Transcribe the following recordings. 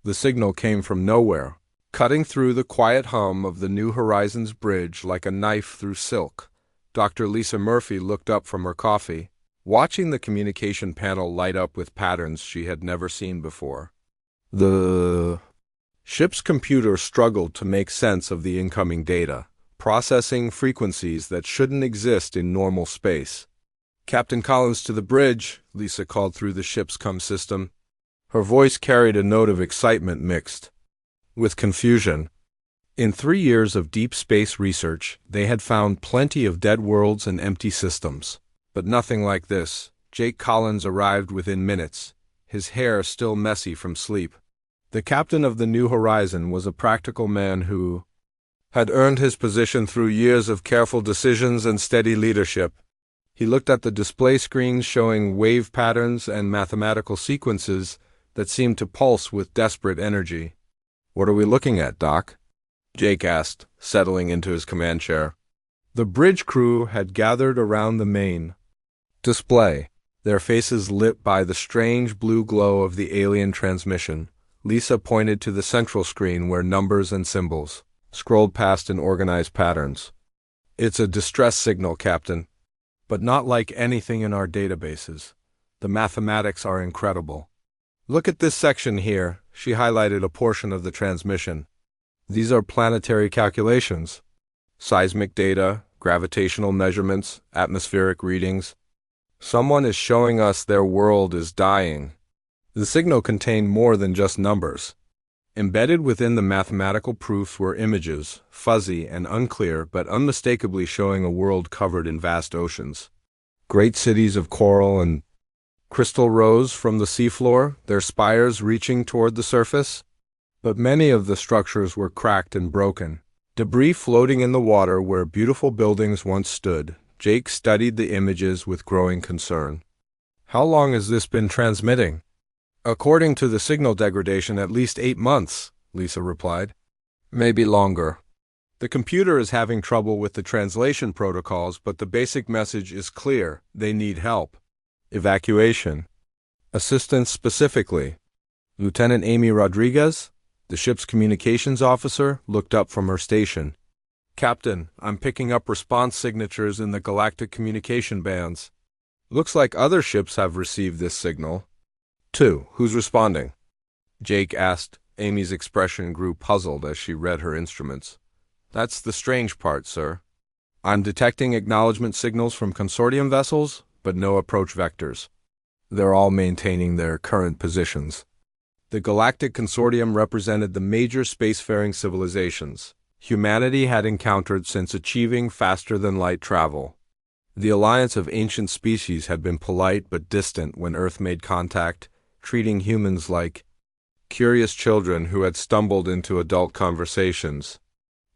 The signal came from nowhere, cutting through the quiet hum of the New Horizons bridge like a knife through silk. Dr. Lisa Murphy looked up from her coffee, watching the communication panel light up with patterns she had never seen before. The ship's computer struggled to make sense of the incoming data, processing frequencies that shouldn't exist in normal space. "Captain Collins to the bridge," Lisa called through the ship's comm system. Her voice carried a note of excitement mixed with confusion. In 3 years of deep space research, they had found plenty of dead worlds and empty systems. But nothing like this. Jake Collins arrived within minutes, his hair still messy from sleep. The captain of the New Horizon was a practical man who had earned his position through years of careful decisions and steady leadership. He looked at the display screens showing wave patterns and mathematical sequences that seemed to pulse with desperate energy. "What are we looking at, Doc?" Jake asked, settling into his command chair. The bridge crew had gathered around the main display, their faces lit by the strange blue glow of the alien transmission. Lisa pointed to the central screen where numbers and symbols scrolled past in organized patterns. "It's a distress signal, Captain, but not like anything in our databases. The mathematics are incredible. Look at this section here." She highlighted a portion of the transmission. "These are planetary calculations, seismic data, gravitational measurements, atmospheric readings. Someone is showing us their world is dying." The signal contained more than just numbers. Embedded within the mathematical proofs were images, fuzzy and unclear but unmistakably showing a world covered in vast oceans. Great cities of coral and crystal rose from the seafloor, their spires reaching toward the surface. But many of the structures were cracked and broken, debris floating in the water where beautiful buildings once stood. Jake studied the images with growing concern. "How long has this been transmitting?" "According to the signal degradation, at least 8 months, Lisa replied. "Maybe longer. The computer is having trouble with the translation protocols, but the basic message is clear. They need help. Evacuation. Assistance specifically." Lieutenant Amy Rodriguez, the ship's communications officer, looked up from her station. "Captain, I'm picking up response signatures in the Galactic communication bands. Looks like other ships have received this signal." "Two. Who's responding?" Jake asked. Amy's expression grew puzzled as she read her instruments. "That's the strange part, sir. I'm detecting acknowledgement signals from consortium vessels, but no approach vectors. They're all maintaining their current positions." The Galactic Consortium represented the major spacefaring civilizations humanity had encountered since achieving faster-than-light travel. The alliance of ancient species had been polite but distant when Earth made contact, treating humans like curious children who had stumbled into adult conversations.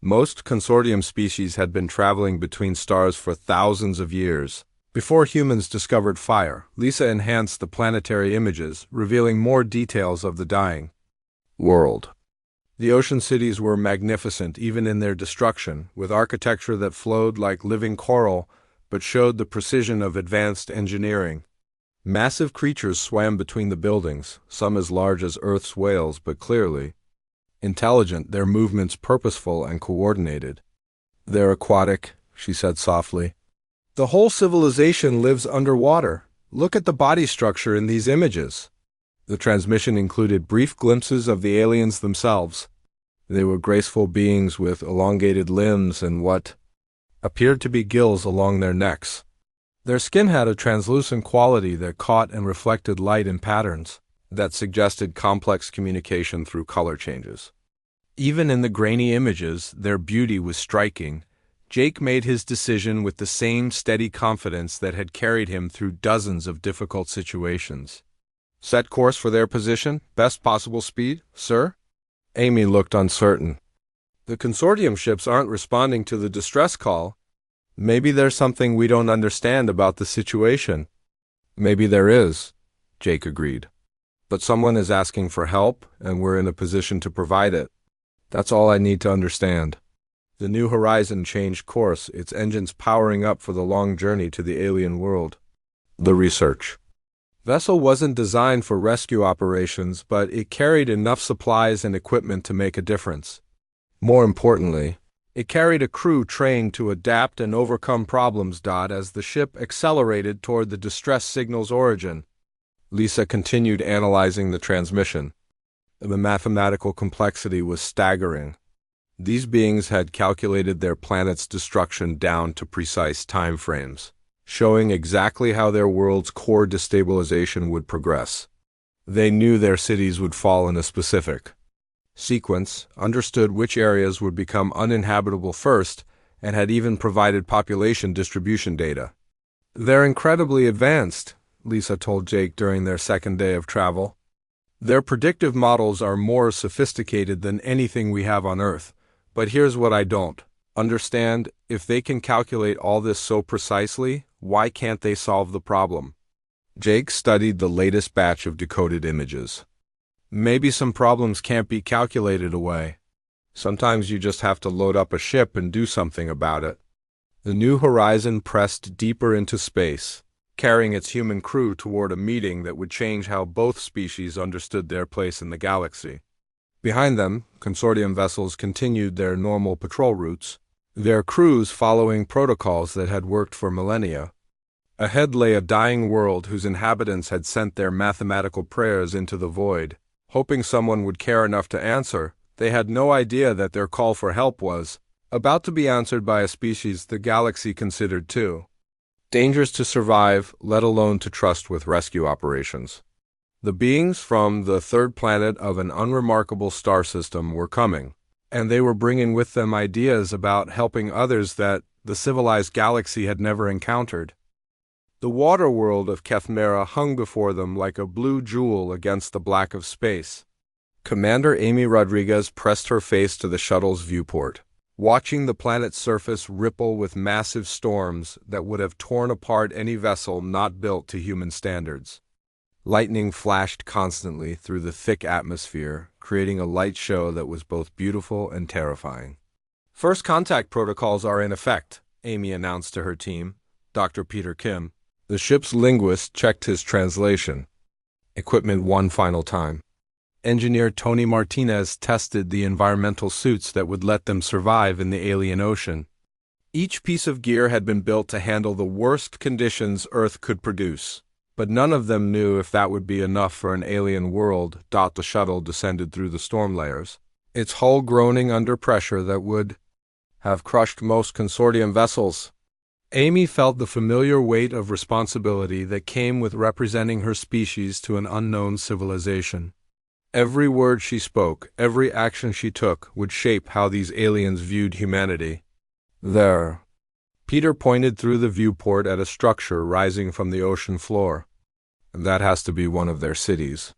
Most consortium species had been traveling between stars for thousands of years. Before humans discovered fire, Lisa enhanced the planetary images, revealing more details of the dying world. The ocean cities were magnificent even in their destruction, with architecture that flowed like living coral but showed the precision of advanced engineering. Massive creatures swam between the buildings, some as large as Earth's whales but clearly intelligent, their movements purposeful and coordinated. "They're aquatic," she said softly. "The whole civilization lives underwater. Look at the body structure in these images." The transmission included brief glimpses of the aliens themselves. They were graceful beings with elongated limbs and what appeared to be gills along their necks. Their skin had a translucent quality that caught and reflected light in patterns that suggested complex communication through color changes. Even in the grainy images, their beauty was striking. Jake made his decision with the same steady confidence that had carried him through dozens of difficult situations. "Set course for their position, best possible speed, sir?" Amy looked uncertain. "The consortium ships aren't responding to the distress call. Maybe there's something we don't understand about the situation." "Maybe there is," Jake agreed. "But someone is asking for help, and we're in a position to provide it. That's all I need to understand." The New Horizon changed course, its engines powering up for the long journey to the alien world. The research. Vessel wasn't designed for rescue operations, but it carried enough supplies and equipment to make a difference. More importantly, it carried a crew trained to adapt and overcome problems. As the ship accelerated toward the distress signal's origin, Lisa continued analyzing the transmission. The mathematical complexity was staggering. These beings had calculated their planet's destruction down to precise time frames, showing exactly how their world's core destabilization would progress. They knew their cities would fall in a specific sequence, understood which areas would become uninhabitable first, and had even provided population distribution data. "They're incredibly advanced," Lisa told Jake during their second day of travel. "Their predictive models are more sophisticated than anything we have on Earth. But here's what I don't understand. If they can calculate all this so precisely, why can't they solve the problem?" Jake studied the latest batch of decoded images. "Maybe some problems can't be calculated away. Sometimes you just have to load up a ship and do something about it." The New Horizon pressed deeper into space, carrying its human crew toward a meeting that would change how both species understood their place in the galaxy. Behind them, consortium vessels continued their normal patrol routes, their crews following protocols that had worked for millennia. Ahead lay a dying world whose inhabitants had sent their mathematical prayers into the void, hoping someone would care enough to answer. They had no idea that their call for help was about to be answered by a species the galaxy considered too dangerous to survive, let alone to trust with rescue operations. The beings from the third planet of an unremarkable star system were coming, and they were bringing with them ideas about helping others that the civilized galaxy had never encountered. The water world of Kethmera hung before them like a blue jewel against the black of space. Commander Amy Rodriguez pressed her face to the shuttle's viewport, watching the planet's surface ripple with massive storms that would have torn apart any vessel not built to human standards. Lightning flashed constantly through the thick atmosphere, creating a light show that was both beautiful and terrifying. "First contact protocols are in effect," Amy announced to her team, Dr. Peter Kim. The ship's linguist checked his translation. Equipment one final time. Engineer Tony Martinez tested the environmental suits that would let them survive in the alien ocean. Each piece of gear had been built to handle the worst conditions Earth could produce. But none of them knew if that would be enough for an alien world. The shuttle descended through the storm layers, its hull groaning under pressure that would have crushed most consortium vessels. Amy felt the familiar weight of responsibility that came with representing her species to an unknown civilization. Every word she spoke, every action she took, would shape how these aliens viewed humanity. "There." Peter pointed through the viewport at a structure rising from the ocean floor. "That has to be one of their cities."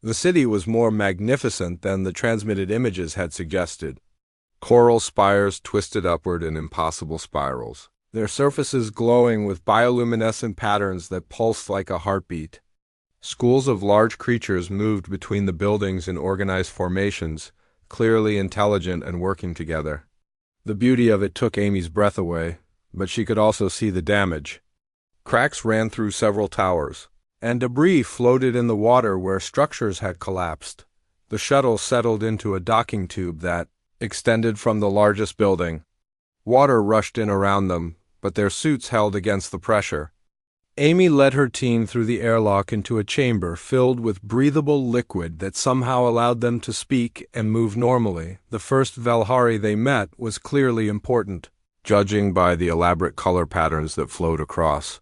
The city was more magnificent than the transmitted images had suggested. Coral spires twisted upward in impossible spirals, their surfaces glowing with bioluminescent patterns that pulsed like a heartbeat. Schools of large creatures moved between the buildings in organized formations, clearly intelligent and working together. The beauty of it took Amy's breath away, but she could also see the damage. Cracks ran through several towers, and debris floated in the water where structures had collapsed. The shuttle settled into a docking tube that extended from the largest building. Water rushed in around them, but their suits held against the pressure. Amy led her team through the airlock into a chamber filled with breathable liquid that somehow allowed them to speak and move normally. The first Velhari they met was clearly important, judging by the elaborate color patterns that flowed across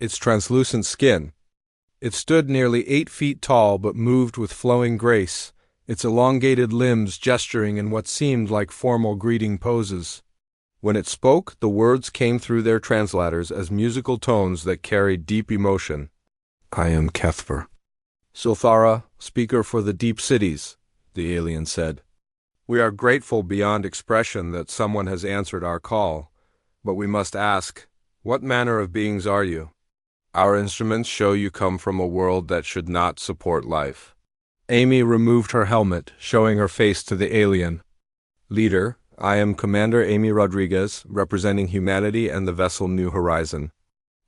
its translucent skin. It stood nearly 8 feet tall but moved with flowing grace, its elongated limbs gesturing in what seemed like formal greeting poses. When it spoke, the words came through their translators as musical tones that carried deep emotion. "I am Kethver. Silthara, speaker for the deep cities," the alien said. "We are grateful beyond expression that someone has answered our call, but we must ask, what manner of beings are you? Our instruments show you come from a world that should not support life." Amy removed her helmet, showing her face to the alien. "Leader, I am Commander Amy Rodriguez, representing humanity and the vessel New Horizon.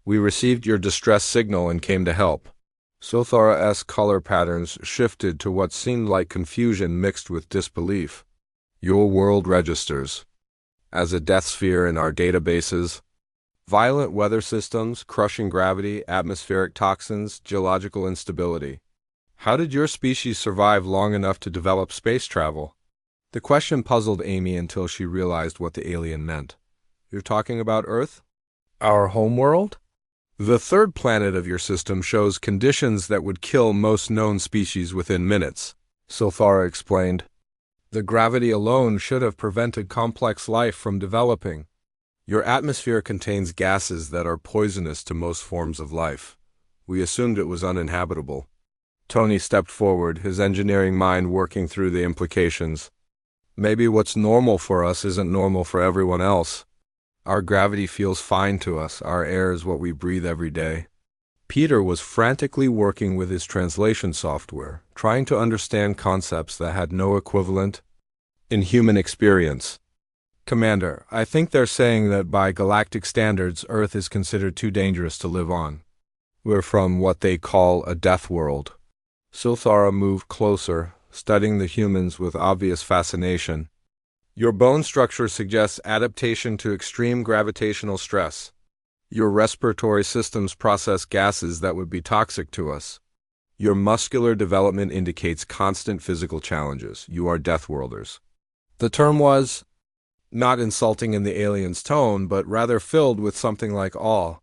We received your distress signal and came to help." Sothara's color patterns shifted to what seemed like confusion mixed with disbelief. Your world registers as a death sphere in our databases. Violent weather systems, crushing gravity, atmospheric toxins, geological instability. How did your species survive long enough to develop space travel? The question puzzled Amy until she realized what the alien meant. You're talking about Earth? Our homeworld? The third planet of your system shows conditions that would kill most known species within minutes, Sothara explained. The gravity alone should have prevented complex life from developing. Your atmosphere contains gases that are poisonous to most forms of life. We assumed it was uninhabitable. Tony stepped forward, his engineering mind working through the implications. Maybe what's normal for us isn't normal for everyone else. Our gravity feels fine to us. Our air is what we breathe every day. Peter was frantically working with his translation software, trying to understand concepts that had no equivalent in human experience. Commander, I think they're saying that by galactic standards, Earth is considered too dangerous to live on. We're from what they call a death world. Sothara moved closer, studying the humans with obvious fascination. Your bone structure suggests adaptation to extreme gravitational stress. Your respiratory systems process gases that would be toxic to us. Your muscular development indicates constant physical challenges. You are deathworlders. The term was not insulting in the alien's tone, but rather filled with something like awe.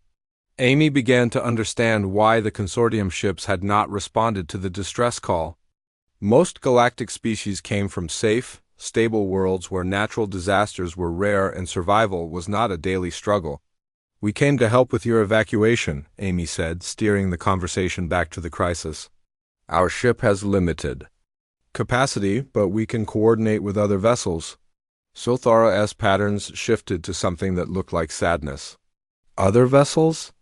Amy began to understand why the consortium ships had not responded to the distress call. Most galactic species came from safe, stable worlds where natural disasters were rare and survival was not a daily struggle. We came to help with your evacuation, Amy said, steering the conversation back to the crisis. Our ship has limited capacity, but we can coordinate with other vessels. Sothara's patterns shifted to something that looked like sadness. Other vessels?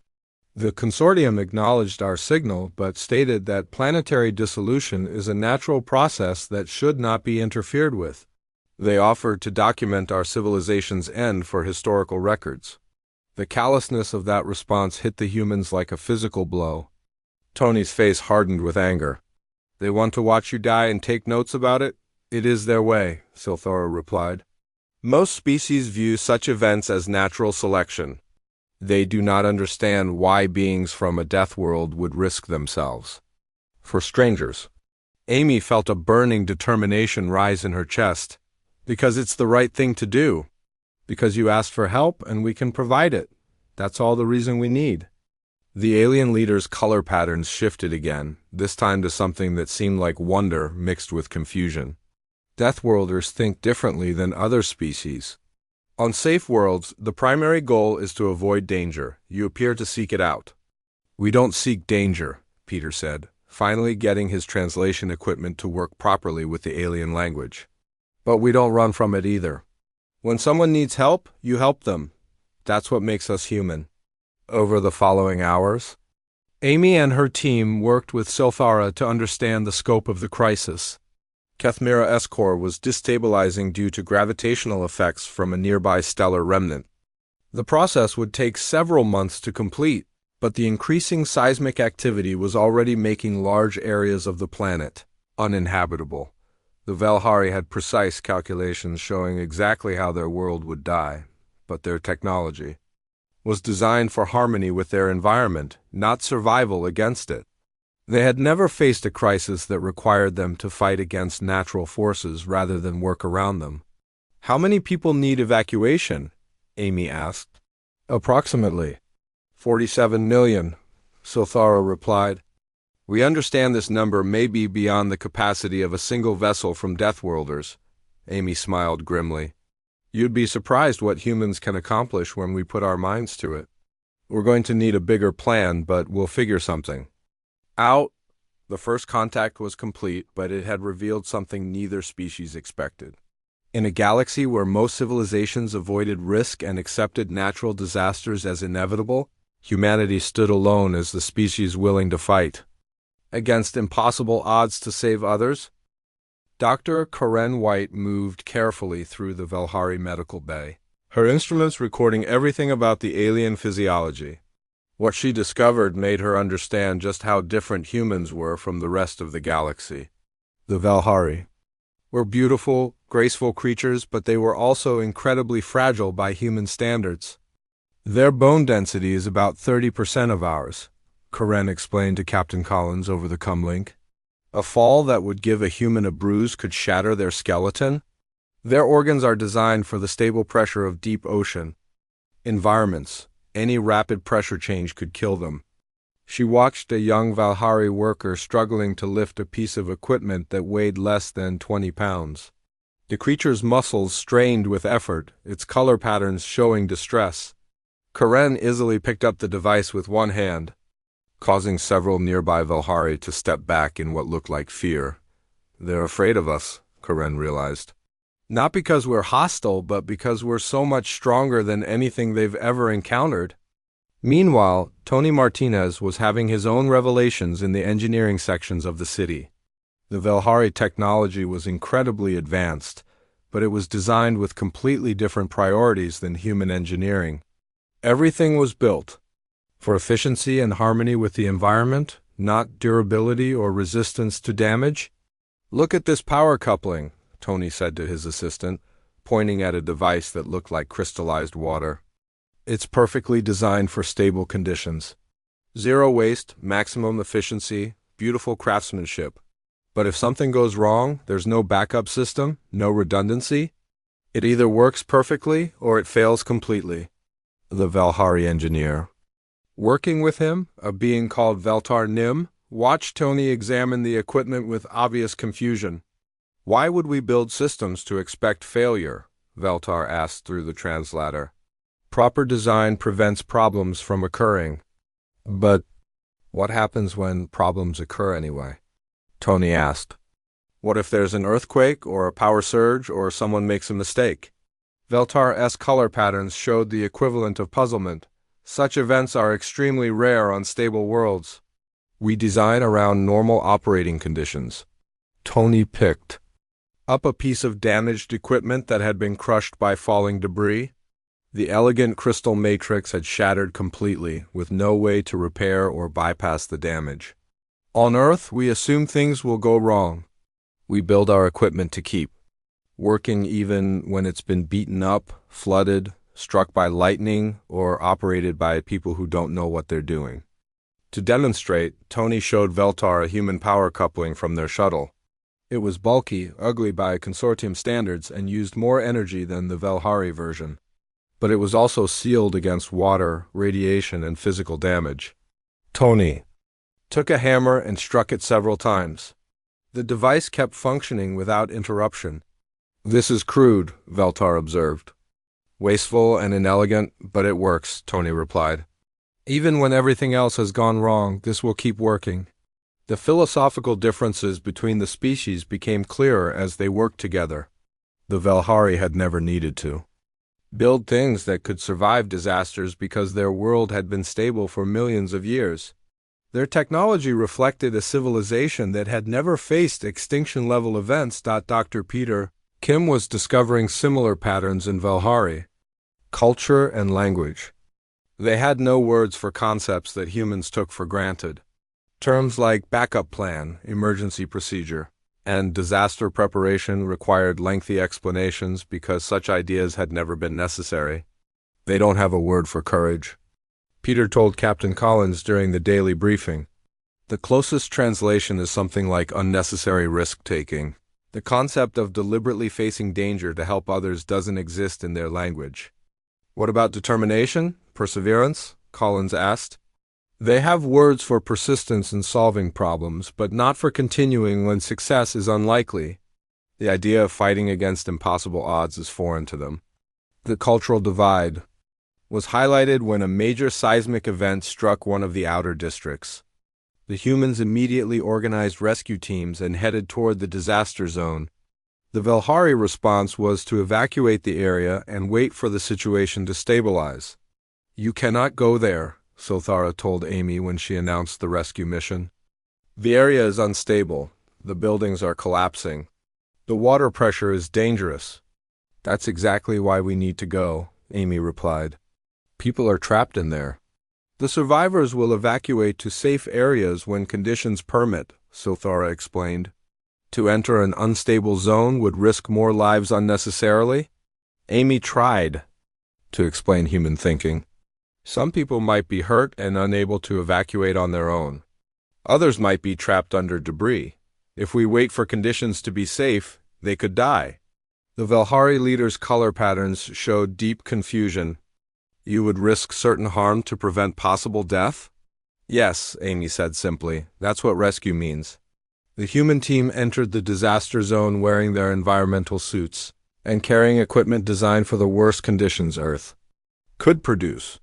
The consortium acknowledged our signal, but stated that planetary dissolution is a natural process that should not be interfered with. They offered to document our civilization's end for historical records. The callousness of that response hit the humans like a physical blow. Tony's face hardened with anger. They want to watch you die and take notes about it? It is their way, Sothara replied. Most species view such events as natural selection. They do not understand why beings from a death world would risk themselves for strangers. Amy felt a burning determination rise in her chest. Because it's the right thing to do. Because you asked for help and we can provide it. That's all the reason we need. The alien leader's color patterns shifted again, this time to something that seemed like wonder mixed with confusion. Deathworlders think differently than other species. On safe worlds, the primary goal is to avoid danger. You appear to seek it out. We don't seek danger, Peter said, finally getting his translation equipment to work properly with the alien language. But we don't run from it either. When someone needs help, you help them. That's what makes us human. Over the following hours, Amy and her team worked with Sothara to understand the scope of the crisis. Kethmira's core was destabilizing due to gravitational effects from a nearby stellar remnant. The process would take several months to complete, but the increasing seismic activity was already making large areas of the planet uninhabitable. The Velhari had precise calculations showing exactly how their world would die, but their technology was designed for harmony with their environment, not survival against it. They had never faced a crisis that required them to fight against natural forces rather than work around them. How many people need evacuation? Amy asked. Approximately 47 million, Sothara replied. We understand this number may be beyond the capacity of a single vessel from Deathworlders. Amy smiled grimly. You'd be surprised what humans can accomplish when we put our minds to it. We're going to need a bigger plan, but we'll figure something out. The first contact was complete, but it had revealed something neither species expected. In a galaxy where most civilizations avoided risk and accepted natural disasters as inevitable, humanity stood alone as the species willing to fight against impossible odds to save others. Dr. Karen White moved carefully through the Velhari medical bay, her instruments recording everything about the alien physiology. What she discovered made her understand just how different humans were from the rest of the galaxy. The Valhari were beautiful, graceful creatures, but they were also incredibly fragile by human standards. Their bone density is about 30% of ours, Karen explained to Captain Collins over the comlink. A fall that would give a human a bruise could shatter their skeleton. Their organs are designed for the stable pressure of deep ocean environments. Any rapid pressure change could kill them. She watched a young Valhari worker struggling to lift a piece of equipment that weighed less than 20 pounds. The creature's muscles strained with effort, its color patterns showing distress. Karen easily picked up the device with one hand, causing several nearby Valhari to step back in what looked like fear. They're afraid of us, Karen realized. Not because we're hostile, but because we're so much stronger than anything they've ever encountered. Meanwhile, Tony Martinez was having his own revelations in the engineering sections of the city. The Valhari technology was incredibly advanced, but it was designed with completely different priorities than human engineering. Everything was built for efficiency and harmony with the environment, not durability or resistance to damage. "Look at this power coupling," Tony said to his assistant, pointing at a device that looked like crystallized water. "It's perfectly designed for stable conditions. Zero waste, maximum efficiency, beautiful craftsmanship. But if something goes wrong, there's no backup system, no redundancy. It either works perfectly or it fails completely." The Valhari engineer, working with him, a being called Veltar Nim, watched Tony examine the equipment with obvious confusion. "Why would we build systems to expect failure?" Veltar asked through the translator. "Proper design prevents problems from occurring." "But what happens when problems occur anyway?" Tony asked. "What if there's an earthquake or a power surge or someone makes a mistake?" Veltar's color patterns showed the equivalent of puzzlement. "Such events are extremely rare on stable worlds. We design around normal operating conditions." Tony picked up a piece of damaged equipment that had been crushed by falling debris. The elegant crystal matrix had shattered completely, with no way to repair or bypass the damage. "On Earth, we assume things will go wrong. We build our equipment to keep working even when it's been beaten up, flooded, struck by lightning, or operated by people who don't know what they're doing." To demonstrate, Tony showed Veltar a human power coupling from their shuttle. It was bulky, ugly by consortium standards, and used more energy than the Valhari version. But it was also sealed against water, radiation, and physical damage. Tony took a hammer and struck it several times. The device kept functioning without interruption. "This is crude," Veltar observed. "Wasteful and inelegant, but it works," Tony replied. "Even when everything else has gone wrong, this will keep working." The philosophical differences between the species became clearer as they worked together. The Valhari had never needed to build things that could survive disasters because their world had been stable for millions of years. Their technology reflected a civilization that had never faced extinction-level events. Dr. Peter Kim was discovering similar patterns in Valhari. Culture and language. They had no words for concepts that humans took for granted. Terms like backup plan, emergency procedure, and disaster preparation required lengthy explanations because such ideas had never been necessary. "They don't have a word for courage," Peter told Captain Collins during the daily briefing. "The closest translation is something like unnecessary risk-taking. The concept of deliberately facing danger to help others doesn't exist in their language." "What about determination? Perseverance?" Collins asked. "They have words for persistence in solving problems, but not for continuing when success is unlikely. The idea of fighting against impossible odds is foreign to them." The cultural divide was highlighted when a major seismic event struck one of the outer districts. The humans immediately organized rescue teams and headed toward the disaster zone. The Valhari response was to evacuate the area and wait for the situation to stabilize. "You cannot go there," Sothara told Amy when she announced the rescue mission. "The area is unstable. The buildings are collapsing. The water pressure is dangerous." "That's exactly why we need to go," Amy replied. "People are trapped in there. The survivors will evacuate to safe areas when conditions permit, Silthara explained. To enter an unstable zone would risk more lives unnecessarily? Amy tried to explain human thinking. Some people might be hurt and unable to evacuate on their own. Others might be trapped under debris. If we wait for conditions to be safe, they could die. The Velhari leader's color patterns showed deep confusion. You would risk certain harm to prevent possible death? Yes, Amy said simply. That's what rescue means. The human team entered the disaster zone wearing their environmental suits and carrying equipment designed for the worst conditions Earth could produce.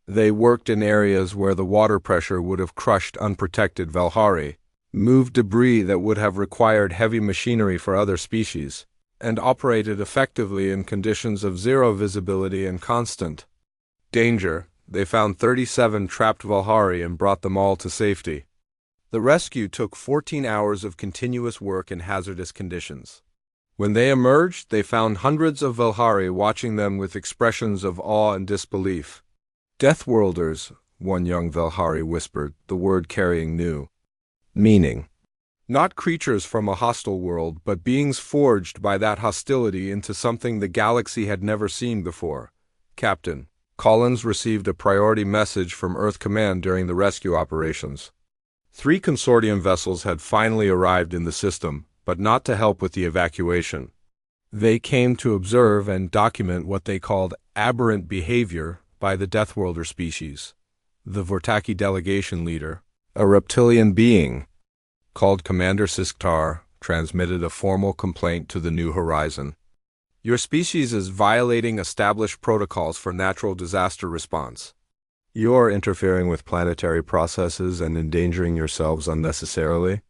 They worked in areas where the water pressure would have crushed unprotected Velhari, moved debris that would have required heavy machinery for other species, and operated effectively in conditions of zero visibility and constant danger. They found 37 trapped Velhari and brought them all to safety. The rescue took 14 hours of continuous work in hazardous conditions. When they emerged, they found hundreds of Velhari watching them with expressions of awe and disbelief. Deathworlders, one young Velhari whispered, the word carrying new meaning. Not creatures from a hostile world, but beings forged by that hostility into something the galaxy had never seen before. Captain Collins received a priority message from Earth Command during the rescue operations. 3 consortium vessels had finally arrived in the system, but not to help with the evacuation. They came to observe and document what they called aberrant behavior by the Deathworlder species. The Vortaki delegation leader, a reptilian being called Commander Sisktar, transmitted a formal complaint to the New Horizon. Your species is violating established protocols for natural disaster response. You're interfering with planetary processes and endangering yourselves unnecessarily.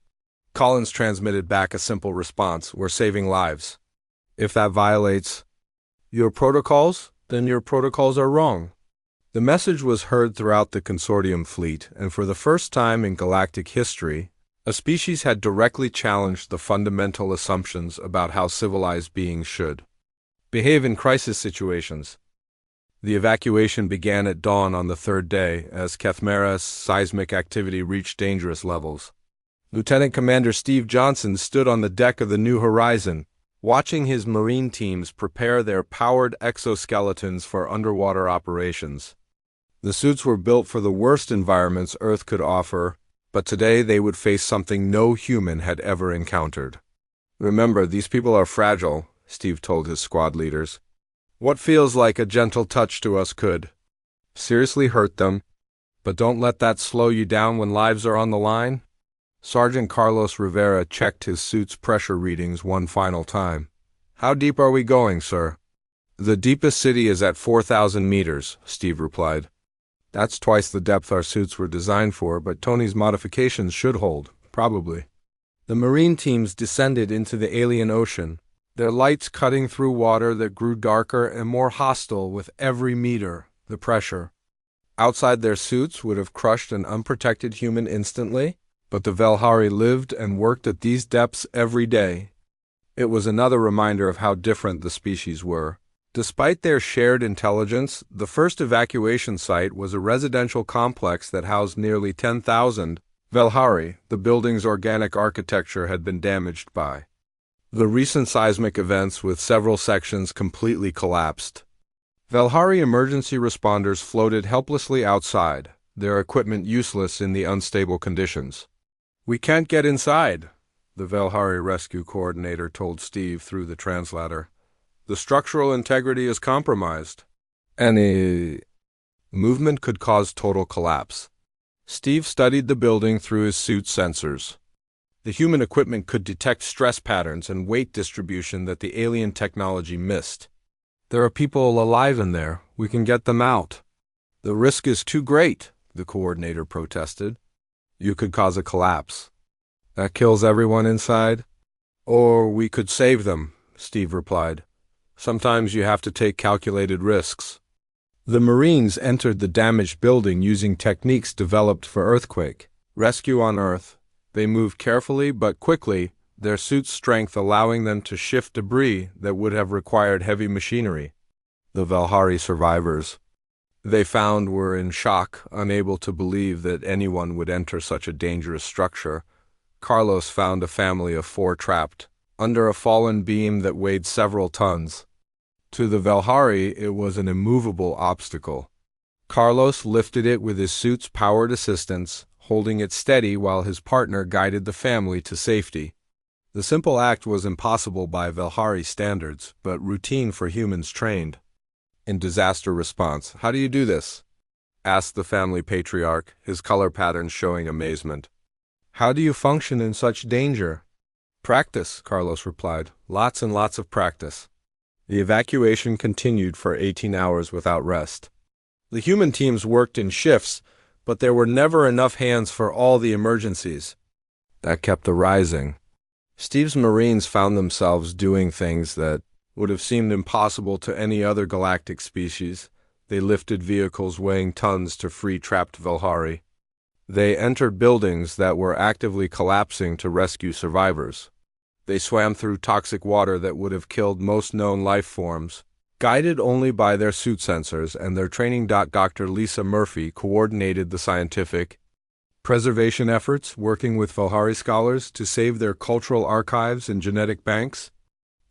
Collins transmitted back a simple response, we're saving lives. If that violates your protocols, then your protocols are wrong. The message was heard throughout the consortium fleet, and for the first time in galactic history, a species had directly challenged the fundamental assumptions about how civilized beings should behave in crisis situations. The evacuation began at dawn on the 3rd day, as Kethmera's seismic activity reached dangerous levels. Lieutenant Commander Steve Johnson stood on the deck of the New Horizon, watching his marine teams prepare their powered exoskeletons for underwater operations. The suits were built for the worst environments Earth could offer, but today they would face something no human had ever encountered. Remember, these people are fragile, Steve told his squad leaders. What feels like a gentle touch to us could seriously hurt them, but don't let that slow you down when lives are on the line. Sergeant Carlos Rivera checked his suit's pressure readings one final time. How deep are we going, sir? The deepest city is at 4,000 meters, Steve replied. That's twice the depth our suits were designed for, but Tony's modifications should hold, probably. The marine teams descended into the alien ocean, their lights cutting through water that grew darker and more hostile with every meter. The pressure outside their suits would have crushed an unprotected human instantly, but the Velhari lived and worked at these depths every day. It was another reminder of how different the species were. Despite their shared intelligence, the first evacuation site was a residential complex that housed nearly 10,000 Velhari. The building's organic architecture had been damaged by the recent seismic events, with several sections completely collapsed. Velhari emergency responders floated helplessly outside, their equipment useless in the unstable conditions. We can't get inside, the Velhari rescue coordinator told Steve through the translator. The structural integrity is compromised. Any movement could cause total collapse. Steve studied the building through his suit's sensors. The human equipment could detect stress patterns and weight distribution that the alien technology missed. There are people alive in there. We can get them out. The risk is too great, the coordinator protested. You could cause a collapse. That kills everyone inside? Or we could save them, Steve replied. Sometimes you have to take calculated risks. The Marines entered the damaged building using techniques developed for earthquake rescue on Earth. They moved carefully but quickly, their suit's strength allowing them to shift debris that would have required heavy machinery. The Velhari survivors they found were in shock, unable to believe that anyone would enter such a dangerous structure. Carlos found a family of 4 trapped under a fallen beam that weighed several tons. To the Velhari, it was an immovable obstacle. Carlos lifted it with his suit's powered assistance, holding it steady while his partner guided the family to safety. The simple act was impossible by Velhari standards, but routine for humans trained. In disaster response, "How do you do this?" asked the family patriarch, his color patterns showing amazement. "How do you function in such danger?" "Practice," Carlos replied. "Lots and lots of practice." The evacuation continued for 18 hours without rest. The human teams worked in shifts, but there were never enough hands for all the emergencies. That kept the rising. Steve's Marines found themselves doing things that would have seemed impossible to any other galactic species. They lifted vehicles weighing tons to free trapped Velhari. They entered buildings that were actively collapsing to rescue survivors. They swam through toxic water that would have killed most known life forms, guided only by their suit sensors and their training. Dr. Lisa Murphy coordinated the scientific preservation efforts, working with Velhari scholars to save their cultural archives and genetic banks.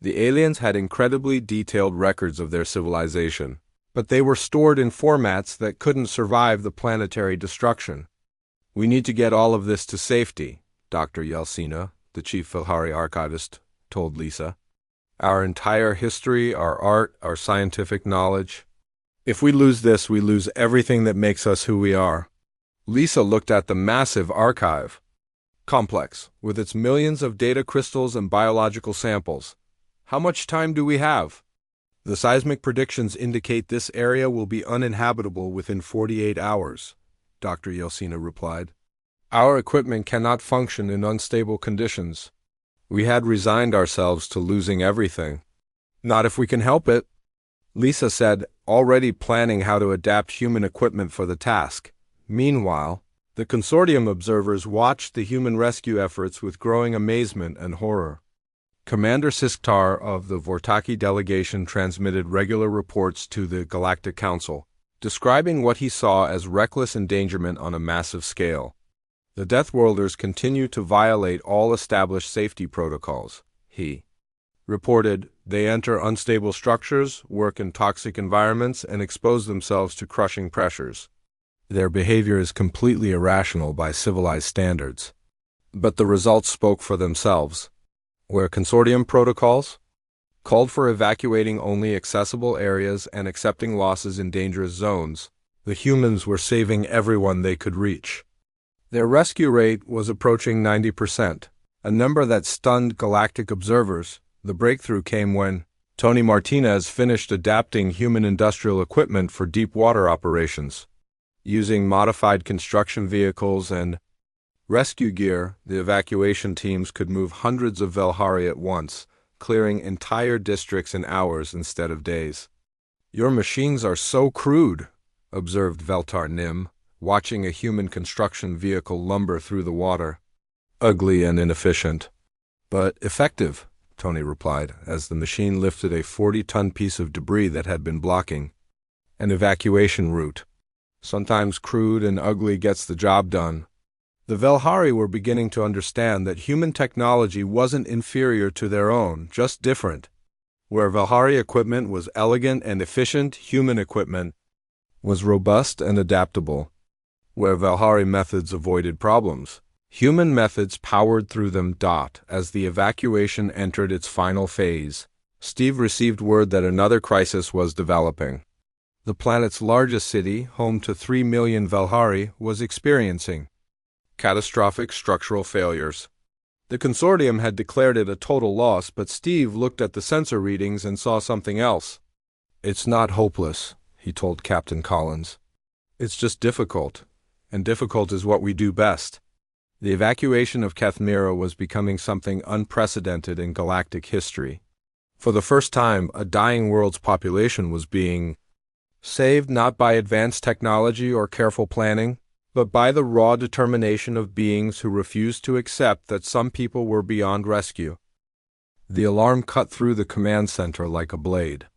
The aliens had incredibly detailed records of their civilization, but they were stored in formats that couldn't survive the planetary destruction. "We need to get all of this to safety," Dr. Yelsina, the chief Velhari archivist, told Lisa. "Our entire history, our art, our scientific knowledge. If we lose this, we lose everything that makes us who we are." Lisa looked at the massive archive complex, with its millions of data crystals and biological samples. "How much time do we have?" "The seismic predictions indicate this area will be uninhabitable within 48 hours, Dr. Yelsina replied. "Our equipment cannot function in unstable conditions. We had resigned ourselves to losing everything." "Not if we can help it," Lisa said, already planning how to adapt human equipment for the task. Meanwhile, the consortium observers watched the human rescue efforts with growing amazement and horror. Commander Sisktar of the Vortaki delegation transmitted regular reports to the Galactic Council, describing what he saw as reckless endangerment on a massive scale. "The Deathworlders continue to violate all established safety protocols," he reported. "They enter unstable structures, work in toxic environments, and expose themselves to crushing pressures. Their behavior is completely irrational by civilized standards." But the results spoke for themselves. Where consortium protocols called for evacuating only accessible areas and accepting losses in dangerous zones, the humans were saving everyone they could reach. Their rescue rate was approaching 90%, a number that stunned galactic observers. The breakthrough came when Tony Martinez finished adapting human industrial equipment for deep water operations. Using modified construction vehicles and rescue gear, the evacuation teams could move hundreds of Velhari at once, clearing entire districts in hours instead of days. "Your machines are so crude," observed Veltar Nim, watching a human construction vehicle lumber through the water. "Ugly and inefficient, but effective," Tony replied, as the machine lifted a 40-ton piece of debris that had been blocking an evacuation route. "Sometimes crude and ugly gets the job done." The Velhari were beginning to understand that human technology wasn't inferior to their own, just different. Where Velhari equipment was elegant and efficient, human equipment was robust and adaptable. Where Velhari methods avoided problems, human methods powered through them. As the evacuation entered its final phase, Steve received word that another crisis was developing. The planet's largest city, home to 3 million Velhari, was experiencing catastrophic structural failures. The consortium had declared it a total loss, but Steve looked at the sensor readings and saw something else. "It's not hopeless," he told Captain Collins. "It's just difficult, and difficult is what we do best." The evacuation of Kathmira was becoming something unprecedented in galactic history. For the first time, a dying world's population was being saved not by advanced technology or careful planning, but by the raw determination of beings who refused to accept that some people were beyond rescue. The alarm cut through the command center like a blade.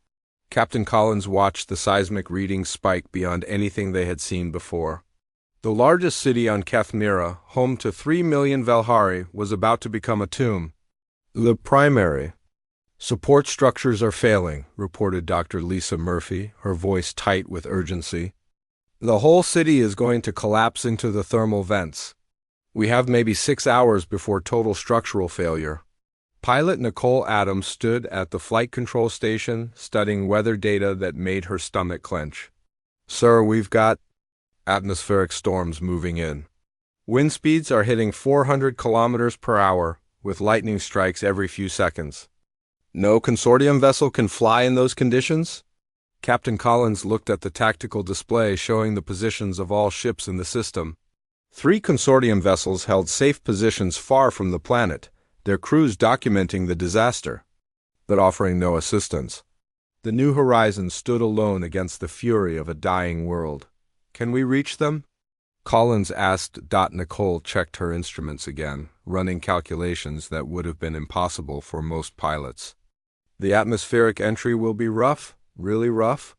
Captain Collins watched the seismic readings spike beyond anything they had seen before. The largest city on Kethmira, home to 3 million Velhari, was about to become a tomb. The primary support structures are failing, reported Dr. Lisa Murphy, her voice tight with urgency. The whole city is going to collapse into the thermal vents. We have maybe 6 hours before total structural failure. Pilot Nicole Adams stood at the flight control station, studying weather data that made her stomach clench. Sir, we've got atmospheric storms moving in. Wind speeds are hitting 400 kilometers per hour, with lightning strikes every few seconds. No consortium vessel can fly in those conditions? Captain Collins looked at the tactical display showing the positions of all ships in the system. 3 consortium vessels held safe positions far from the planet, their crews documenting the disaster, but offering no assistance. The New Horizons stood alone against the fury of a dying world. Can we reach them? Collins asked. Nicole checked her instruments again, running calculations that would have been impossible for most pilots. The atmospheric entry will be rough, really rough,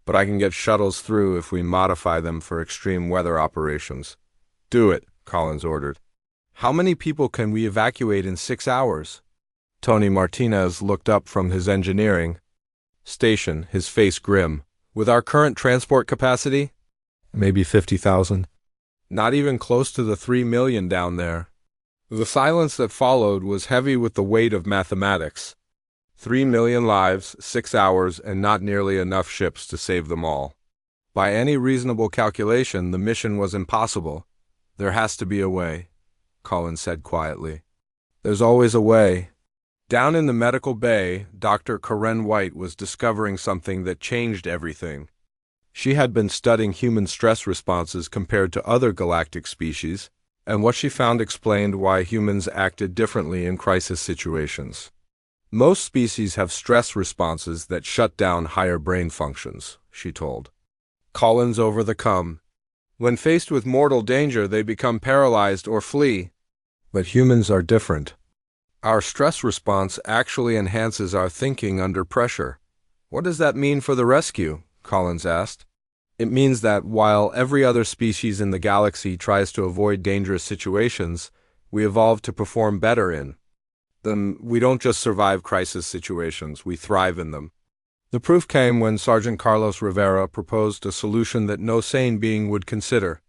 but I can get shuttles through if we modify them for extreme weather operations. Do it, Collins ordered. How many people can we evacuate in 6 hours? Tony Martinez looked up from his engineering station, his face grim. With our current transport capacity? Maybe 50,000. Not even close to the 3 million down there. The silence that followed was heavy with the weight of mathematics. 3 million lives, 6 hours, and not nearly enough ships to save them all. By any reasonable calculation, the mission was impossible. There has to be a way, Collins said quietly. There's always a way. Down in the medical bay, Dr. Karen White was discovering something that changed everything. She had been studying human stress responses compared to other galactic species, and what she found explained why humans acted differently in crisis situations. Most species have stress responses that shut down higher brain functions, she told Collins over the com. When faced with mortal danger, they become paralyzed or flee. But humans are different. Our stress response actually enhances our thinking under pressure. What does that mean for the rescue? Collins asked. It means that while every other species in the galaxy tries to avoid dangerous situations, we evolved to perform better in them. We don't just survive crisis situations, we thrive in them. The proof came when Sergeant Carlos Rivera proposed a solution that no sane being would consider.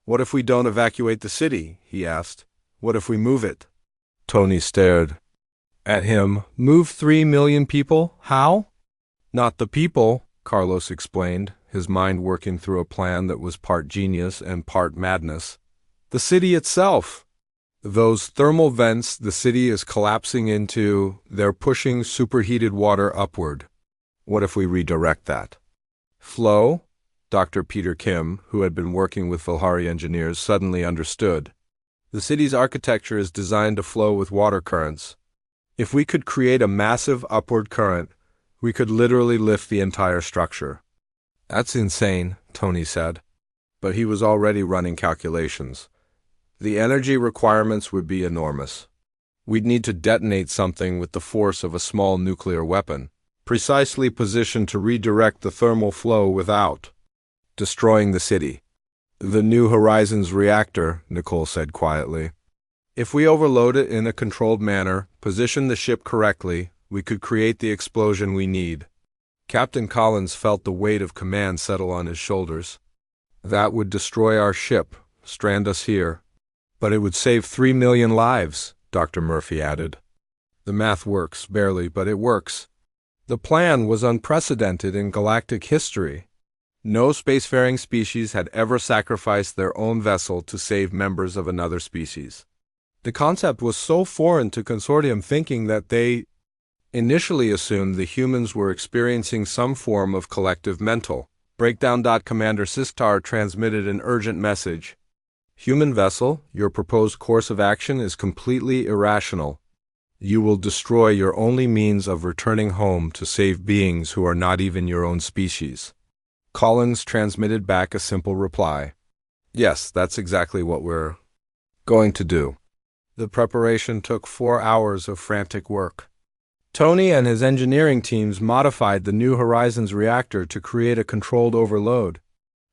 What if we don't evacuate the city? He asked. What if we move it? Tony stared at him. Move 3 million people? How? Not the people, Carlos explained, his mind working through a plan that was part genius and part madness. The city itself. Those thermal vents the city is collapsing into, they're pushing superheated water upward. What if we redirect that? Flow? Dr. Peter Kim, who had been working with Velhari engineers, suddenly understood. The city's architecture is designed to flow with water currents. If we could create a massive upward current, we could literally lift the entire structure. That's insane, Tony said. But he was already running calculations. The energy requirements would be enormous. We'd need to detonate something with the force of a small nuclear weapon, precisely positioned to redirect the thermal flow without destroying the city. The New Horizons reactor, Nicole said quietly. If we overload it in a controlled manner, position the ship correctly, we could create the explosion we need. Captain Collins felt the weight of command settle on his shoulders. That would destroy our ship, strand us here. But it would save 3 million lives, Dr. Murphy added. The math works, barely, but it works. The plan was unprecedented in galactic history. No spacefaring species had ever sacrificed their own vessel to save members of another species. The concept was so foreign to consortium thinking that they initially assumed the humans were experiencing some form of collective mental breakdown. Commander Sistar transmitted an urgent message. Human vessel, your proposed course of action is completely irrational. You will destroy your only means of returning home to save beings who are not even your own species. Collins transmitted back a simple reply. Yes, that's exactly what we're going to do. The preparation took 4 hours of frantic work. Tony and his engineering teams modified the New Horizons reactor to create a controlled overload.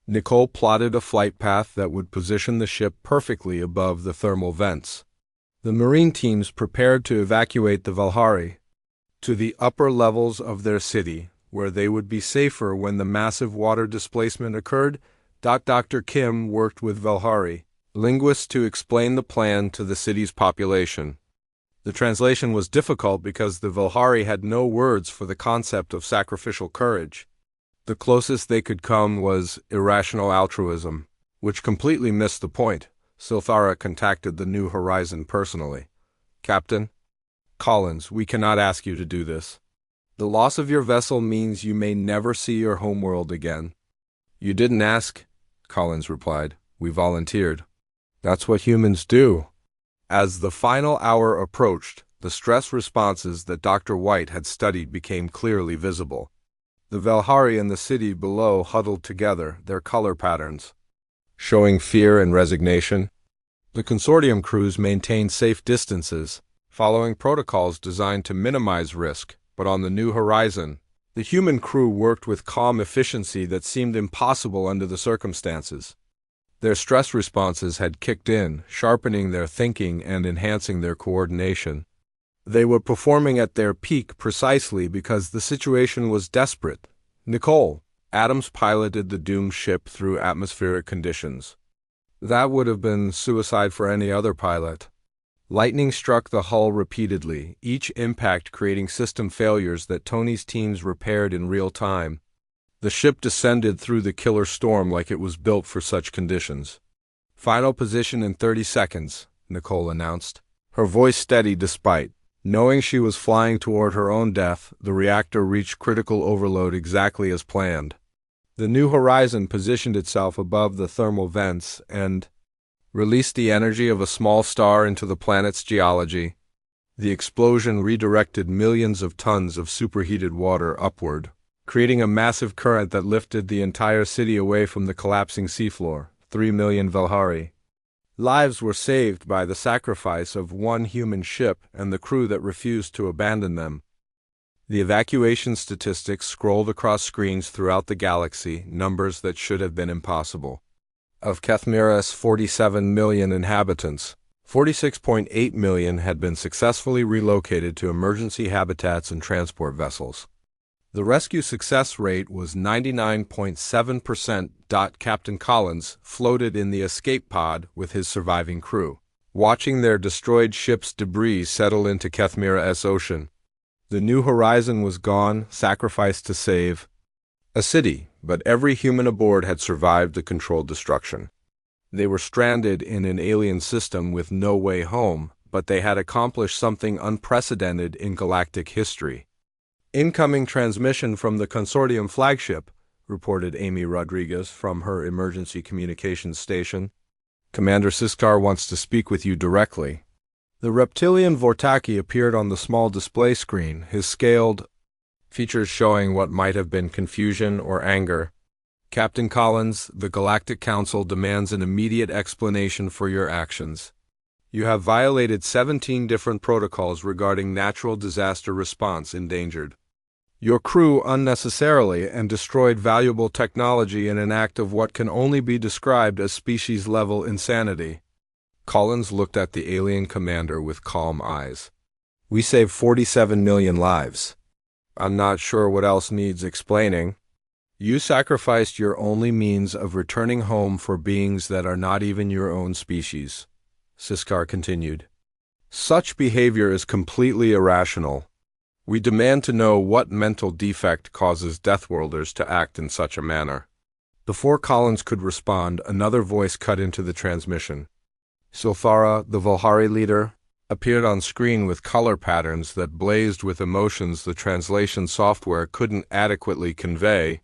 Nicole plotted a flight path that would position the ship perfectly above the thermal vents. The Marine teams prepared to evacuate the Valhari to the upper levels of their city, where they would be safer when the massive water displacement occurred. Dr. Kim worked with Valhari linguists to explain the plan to the city's population. The translation was difficult because the Valhari had no words for the concept of sacrificial courage. The closest they could come was irrational altruism, which completely missed the point. Silthara contacted the New Horizon personally. Captain Collins, we cannot ask you to do this. The loss of your vessel means you may never see your homeworld again. You didn't ask, Collins replied. We volunteered. That's what humans do. As the final hour approached, the stress responses that Dr. White had studied became clearly visible. The Valhari in the city below huddled together, their color patterns showing fear and resignation. The consortium crews maintained safe distances, following protocols designed to minimize risk, but on the New Horizon, the human crew worked with calm efficiency that seemed impossible under the circumstances. Their stress responses had kicked in, sharpening their thinking and enhancing their coordination. They were performing at their peak precisely because the situation was desperate. Nicole, Adams piloted the doomed ship through atmospheric conditions. That would have been suicide for any other pilot. Lightning struck the hull repeatedly, each impact creating system failures that Tony's teams repaired in real time. The ship descended through the killer storm like it was built for such conditions. Final position in 30 seconds, Nicole announced, her voice steady despite. Knowing she was flying toward her own death, the reactor reached critical overload exactly as planned. The New Horizon positioned itself above the thermal vents and released the energy of a small star into the planet's geology. The explosion redirected millions of tons of superheated water upward, creating a massive current that lifted the entire city away from the collapsing seafloor. 3 million Valhari. Lives were saved by the sacrifice of one human ship and the crew that refused to abandon them. The evacuation statistics scrolled across screens throughout the galaxy, numbers that should have been impossible. Of Kethmira's 47 million inhabitants, 46.8 million had been successfully relocated to emergency habitats and transport vessels. The rescue success rate was 99.7%. Captain Collins floated in the escape pod with his surviving crew, watching their destroyed ship's debris settle into Kethmira's ocean. The New Horizon was gone, sacrificed to save a city, but every human aboard had survived the controlled destruction. They were stranded in an alien system with no way home, but they had accomplished something unprecedented in galactic history. Incoming transmission from the consortium flagship, reported Amy Rodriguez from her emergency communications station. Commander Siskar wants to speak with you directly. The reptilian Vortaki appeared on the small display screen, his scaled features showing what might have been confusion or anger. Captain Collins, the Galactic Council demands an immediate explanation for your actions. You have violated 17 different protocols regarding natural disaster response endangered your crew unnecessarily and destroyed valuable technology in an act of what can only be described as species-level insanity. Collins looked at the alien commander with calm eyes. We saved 47 million lives. I'm not sure what else needs explaining. You sacrificed your only means of returning home for beings that are not even your own species, Siskar continued. Such behavior is completely irrational. We demand to know what mental defect causes Deathworlders to act in such a manner. Before Collins could respond, another voice cut into the transmission. Silthara, the Valhari leader, appeared on screen with color patterns that blazed with emotions the translation software couldn't adequately convey.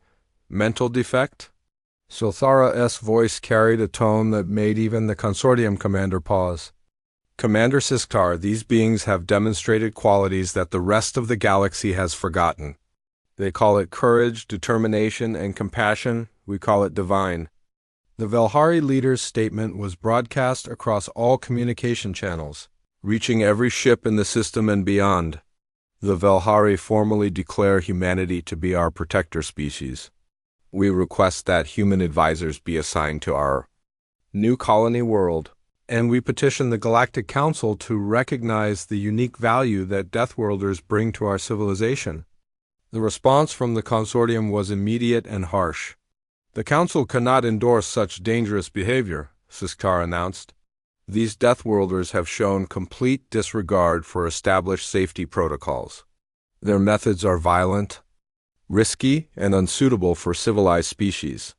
Mental defect? Silthara's voice carried a tone that made even the consortium commander pause. Commander Siskar, these beings have demonstrated qualities that the rest of the galaxy has forgotten. They call it courage, determination, and compassion. We call it divine. The Valhari leader's statement was broadcast across all communication channels, reaching every ship in the system and beyond. The Velhari formally declare humanity to be our protector species. We request that human advisors be assigned to our new colony world, and we petition the Galactic Council to recognize the unique value that Deathworlders bring to our civilization. The response from the consortium was immediate and harsh. The Council cannot endorse such dangerous behavior, Siskar announced. These Deathworlders have shown complete disregard for established safety protocols. Their methods are violent, risky, and unsuitable for civilized species.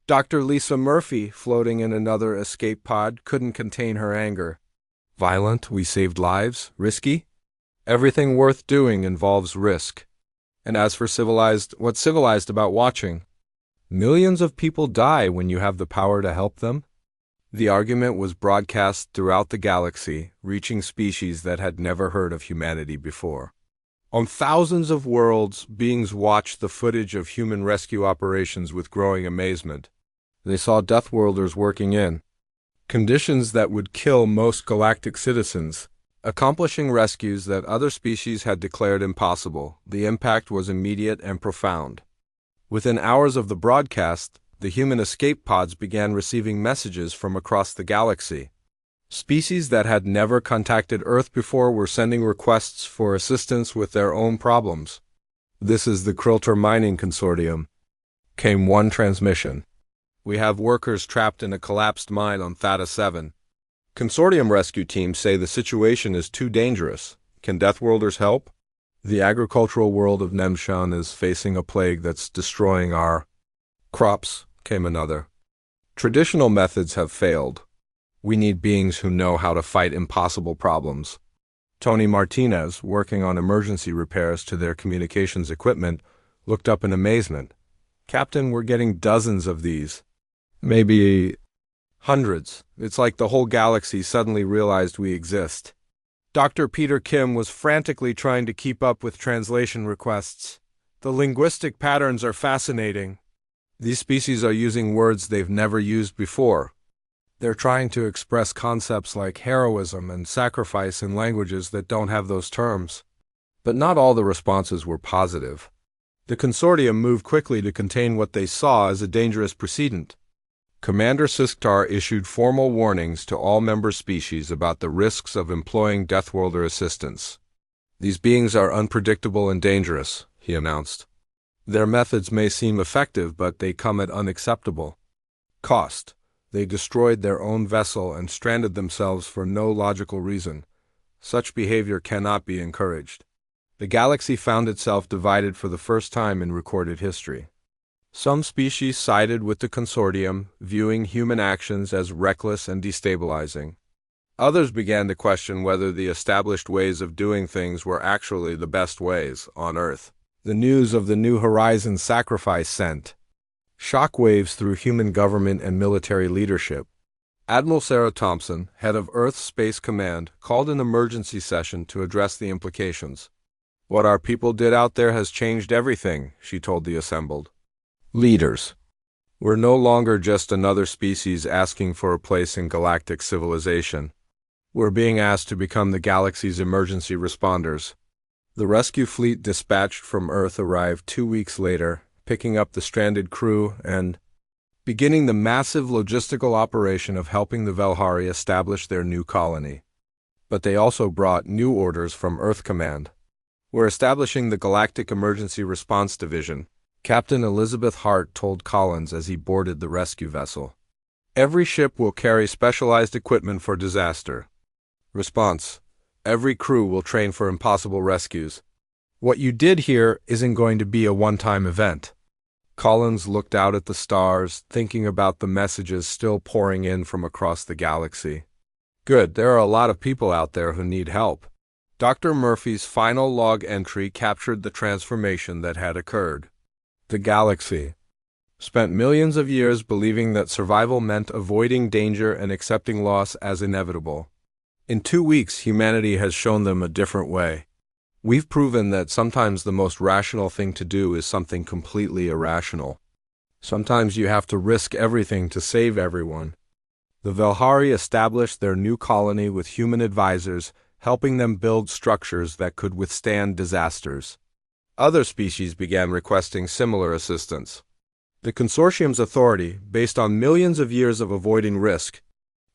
Dr. Lisa Murphy, floating in another escape pod, couldn't contain her anger. Violent, we saved lives. Risky? Everything worth doing involves risk. And as for civilized, what's civilized about watching? Millions of people die when you have the power to help them. The argument was broadcast throughout the galaxy, reaching species that had never heard of humanity before. On thousands of worlds, beings watched the footage of human rescue operations with growing amazement. They saw Deathworlders working in conditions that would kill most galactic citizens, accomplishing rescues that other species had declared impossible. The impact was immediate and profound. Within hours of the broadcast, the human escape pods began receiving messages from across the galaxy. Species that had never contacted Earth before were sending requests for assistance with their own problems. "This is the Krilter Mining Consortium," came one transmission. "We have workers trapped in a collapsed mine on Theta 7. Consortium rescue teams say the situation is too dangerous. Can Deathworlders help? The agricultural world of Nemshan is facing a plague that's destroying our crops," came another. "Traditional methods have failed. We need beings who know how to fight impossible problems." Tony Martinez, working on emergency repairs to their communications equipment, looked up in amazement. "Captain, we're getting dozens of these. Maybe hundreds. It's like the whole galaxy suddenly realized we exist." Dr. Peter Kim was frantically trying to keep up with translation requests. "The linguistic patterns are fascinating. These species are using words they've never used before. They're trying to express concepts like heroism and sacrifice in languages that don't have those terms." But not all the responses were positive. The consortium moved quickly to contain what they saw as a dangerous precedent. Commander Siskar issued formal warnings to all member species about the risks of employing Deathworlder assistance. "These beings are unpredictable and dangerous," he announced. "Their methods may seem effective, but they come at unacceptable cost. They destroyed their own vessel and stranded themselves for no logical reason. Such behavior cannot be encouraged." The galaxy found itself divided for the first time in recorded history. Some species sided with the consortium, viewing human actions as reckless and destabilizing. Others began to question whether the established ways of doing things were actually the best ways on Earth. The news of the New Horizons sacrifice sent shockwaves through human government and military leadership. Admiral Sarah Thompson, head of Earth Space Command, called an emergency session to address the implications. "What our people did out there has changed everything," she told the assembled leaders. "We're no longer just another species asking for a place in galactic civilization. We're being asked to become the galaxy's emergency responders." The rescue fleet dispatched from Earth arrived 2 weeks later, picking up the stranded crew and beginning the massive logistical operation of helping the Velhari establish their new colony. But they also brought new orders from Earth Command. "We're establishing the Galactic Emergency Response Division," Captain Elizabeth Hart told Collins as he boarded the rescue vessel. "Every ship will carry specialized equipment for disaster response. Every crew will train for impossible rescues. What you did here isn't going to be a one-time event." Collins looked out at the stars, thinking about the messages still pouring in from across the galaxy. "Good, there are a lot of people out there who need help." Dr. Murphy's final log entry captured the transformation that had occurred. The galaxy spent millions of years believing that survival meant avoiding danger and accepting loss as inevitable. In 2 weeks, humanity has shown them a different way. We've proven that sometimes the most rational thing to do is something completely irrational. Sometimes you have to risk everything to save everyone. The Velhari established their new colony with human advisors, helping them build structures that could withstand disasters. Other species began requesting similar assistance. The consortium's authority, based on millions of years of avoiding risk,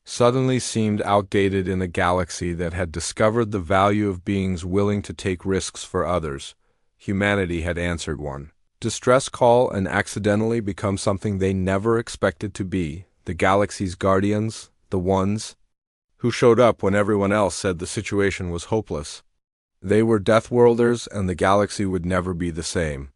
suddenly seemed outdated in a galaxy that had discovered the value of beings willing to take risks for others. Humanity had answered one distress call and accidentally become something they never expected to be, the galaxy's guardians, the ones who showed up when everyone else said the situation was hopeless. They were Deathworlders, and the galaxy would never be the same.